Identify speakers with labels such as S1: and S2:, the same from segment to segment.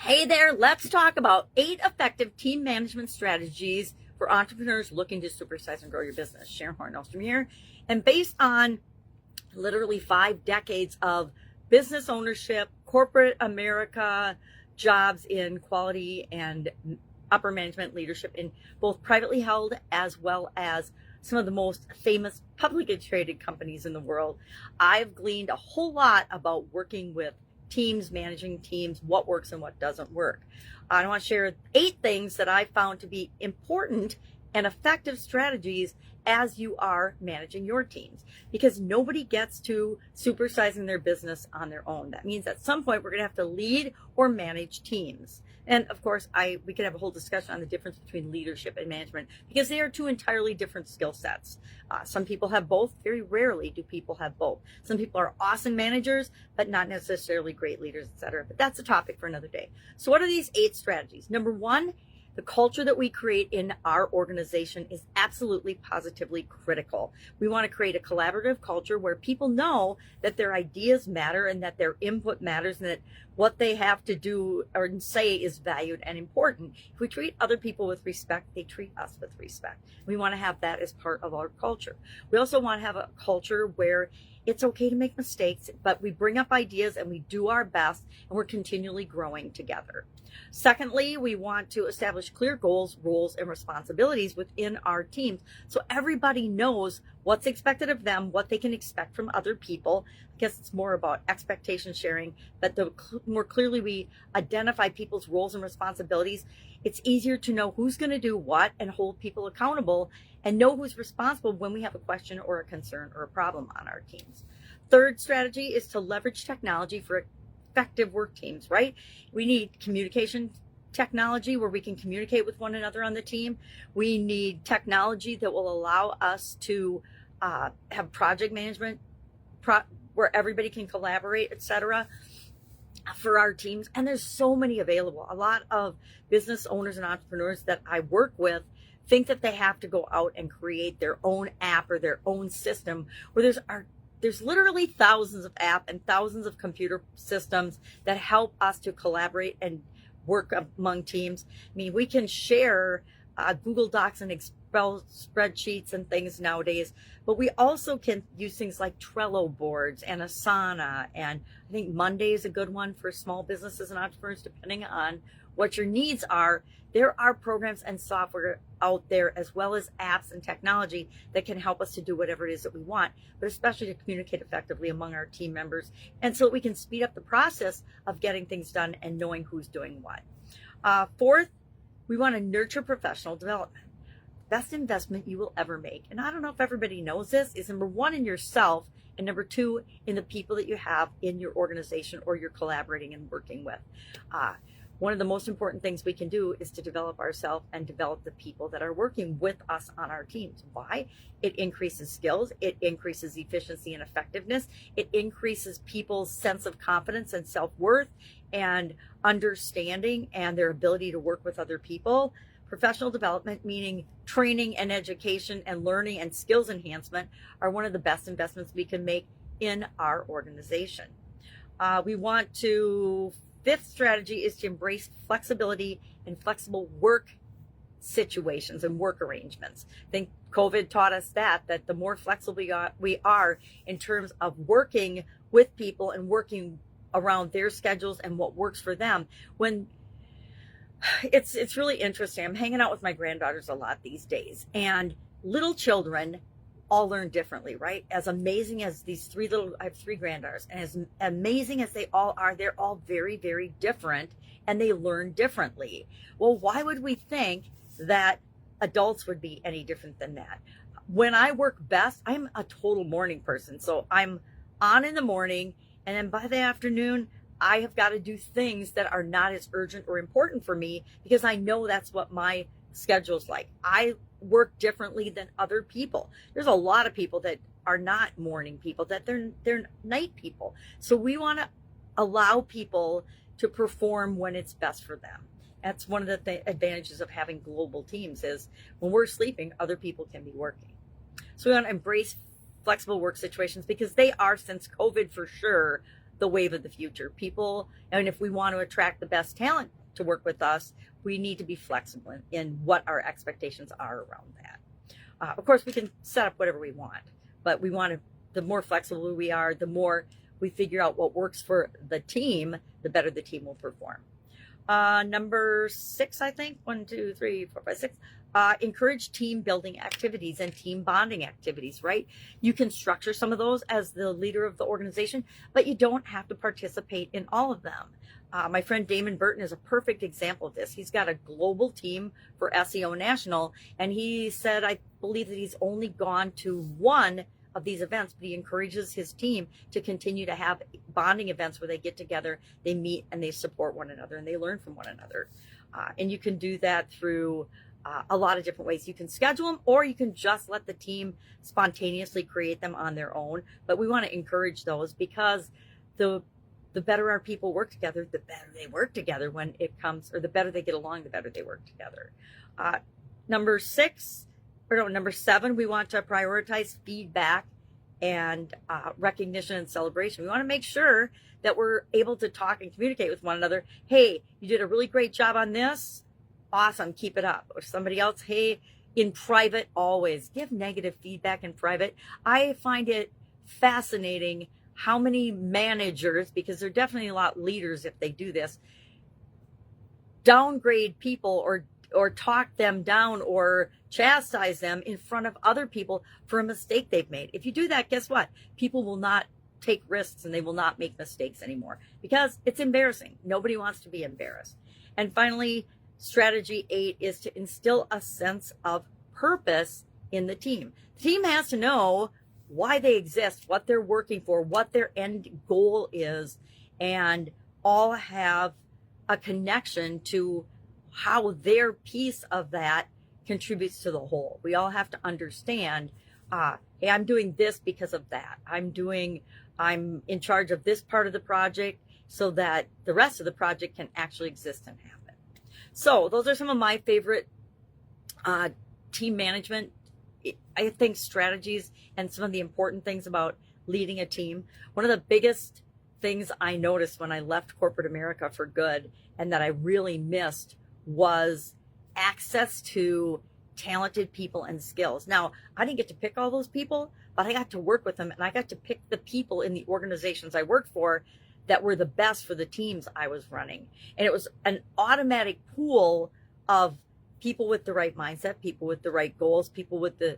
S1: Hey there, let's talk about 8 effective team management strategies for entrepreneurs looking to supersize and grow your business. Sharon Horne-Ellstrom here. And based on literally 5 decades of business ownership, corporate America, jobs in quality and upper management leadership in both privately held as well as some of the most famous publicly traded companies in the world, I've gleaned a whole lot about working with teams, managing teams, what works and what doesn't work. I want to share 8 things that I found to be important and effective strategies as you are managing your teams, because nobody gets to supersizing their business on their own. That means at some point we're going to have to lead or manage teams. And of course, we could have a whole discussion on the difference between leadership and management, because they are 2 entirely different skill sets. Some people have both. Very rarely do people have both. Some people are awesome managers, but not necessarily great leaders, etc. But that's a topic for another day. So what are these 8 strategies? Number 1, the culture that we create in our organization is absolutely positively critical. We want to create a collaborative culture where people know that their ideas matter and that their input matters and that what they have to do or say is valued and important. If we treat other people with respect, they treat us with respect. We want to have that as part of our culture. We also want to have a culture where it's okay to make mistakes, but we bring up ideas and we do our best and we're continually growing together. Secondly, we want to establish clear goals, roles, and responsibilities within our teams so everybody knows what's expected of them, what they can expect from other people. I guess it's more about expectation sharing, but the more clearly we identify people's roles and responsibilities, it's easier to know who's going to do what and hold people accountable and know who's responsible when we have a question or a concern or a problem on our teams. Third strategy is to leverage technology for effective work teams, right? We need communication technology where we can communicate with one another on the team. We need technology that will allow us to have project management where everybody can collaborate, etc., for our teams. And there's so many available. A lot of business owners and entrepreneurs that I work with think that they have to go out and create their own app or their own system, where there's literally thousands of apps and thousands of computer systems that help us to collaborate and work among teams. I mean, we can share Google Docs and Excel spreadsheets and things nowadays, but we also can use things like Trello boards and Asana, and I think Monday is a good one for small businesses and entrepreneurs, depending on what your needs are. There are programs and software out there, as well as apps and technology that can help us to do whatever it is that we want, but especially to communicate effectively among our team members, and so that we can speed up the process of getting things done and knowing who's doing what. Fourth, we want to nurture professional development. Best investment you will ever make, and I don't know if everybody knows this, is number 1 in yourself, and number 2 in the people that you have in your organization or you're collaborating and working with. One of the most important things we can do is to develop ourselves and develop the people that are working with us on our teams. Why? It increases skills, it increases efficiency and effectiveness, it increases people's sense of confidence and self-worth and understanding and their ability to work with other people. Professional development, meaning training and education and learning and skills enhancement, are one of the best investments we can make in our organization. Fifth strategy is to embrace flexibility and flexible work situations and work arrangements. I think COVID taught us that the more flexible we are in terms of working with people and working around their schedules and what works for them. When it's really interesting. I'm hanging out with my granddaughters a lot these days, and little children all learn differently, right? As amazing as I have 3 granddaughters, and as amazing as they all are, they're all very, very different, and they learn differently. Well, why would we think that adults would be any different than that? When I work best, I'm a total morning person. So I'm on in the morning, and then by the afternoon, I have got to do things that are not as urgent or important for me, because I know that's what my schedule's like. I work differently than other people. There's a lot of people that are not morning people, that they're night people. So we want to allow people to perform when it's best for them. That's one of the advantages of having global teams, is when we're sleeping, other people can be working. So we want to embrace flexible work situations, because they are, since COVID for sure, the wave of the future. People, and if we want to attract the best talent to work with us, we need to be flexible in what our expectations are around that. Of course, we can set up whatever we want, but we want to, the more flexible we are, the more we figure out what works for the team, the better the team will perform. Number 6, I think, 1, 2, 3, 4, 5, 6, encourage team building activities and team bonding activities, right? You can structure some of those as the leader of the organization, but you don't have to participate in all of them. My friend Damon Burton is a perfect example of this. He's got a global team for SEO National, and he said, I believe that he's only gone to one of these events, but he encourages his team to continue to have bonding events where they get together, they meet, and they support one another, and they learn from one another. And you can do that through a lot of different ways. You can schedule them, or you can just let the team spontaneously create them on their own. But we want to encourage those, because the better our people work together, the better they work together when it comes, or the better they get along, the better they work together. Number 7, we want to prioritize feedback and recognition and celebration. We want to make sure that we're able to talk and communicate with one another. Hey, you did a really great job on this. Awesome, keep it up. Or somebody else, hey, in private, always give negative feedback in private. I find it fascinating how many managers, because they're definitely a lot leaders if they do this, downgrade people or talk them down or chastise them in front of other people for a mistake they've made. If you do that, guess what? People will not take risks and they will not make mistakes anymore, because it's embarrassing. Nobody wants to be embarrassed. And finally, strategy 8 is to instill a sense of purpose in the team. The team has to know why they exist, what they're working for, what their end goal is, and all have a connection to how their piece of that contributes to the whole. We all have to understand, hey, I'm doing this because of that. I'm in charge of this part of the project so that the rest of the project can actually exist and happen. So those are some of my favorite team management, I think, strategies, and some of the important things about leading a team. One of the biggest things I noticed when I left corporate America for good, and that I really missed, was access to talented people and skills. Now, I didn't get to pick all those people, but I got to work with them, and I got to pick the people in the organizations I worked for that were the best for the teams I was running. And it was an automatic pool of people with the right mindset, people with the right goals, people with the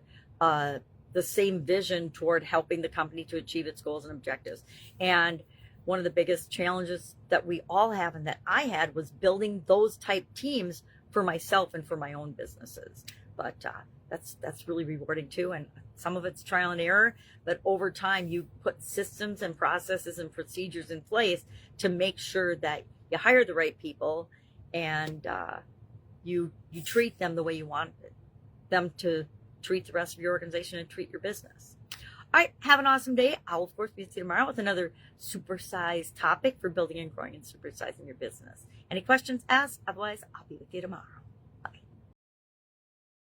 S1: same vision toward helping the company to achieve its goals and objectives. And one of the biggest challenges that we all have, and that I had, was building those type teams for myself and for my own businesses. But that's really rewarding too. And some of it's trial and error, but over time you put systems and processes and procedures in place to make sure that you hire the right people, and you treat them the way you want them to treat the rest of your organization and treat your business. All right, have an awesome day. I'll, of course, be with you tomorrow with another supersize topic for building and growing and supersizing your business. Any questions, ask. Otherwise, I'll be with you tomorrow.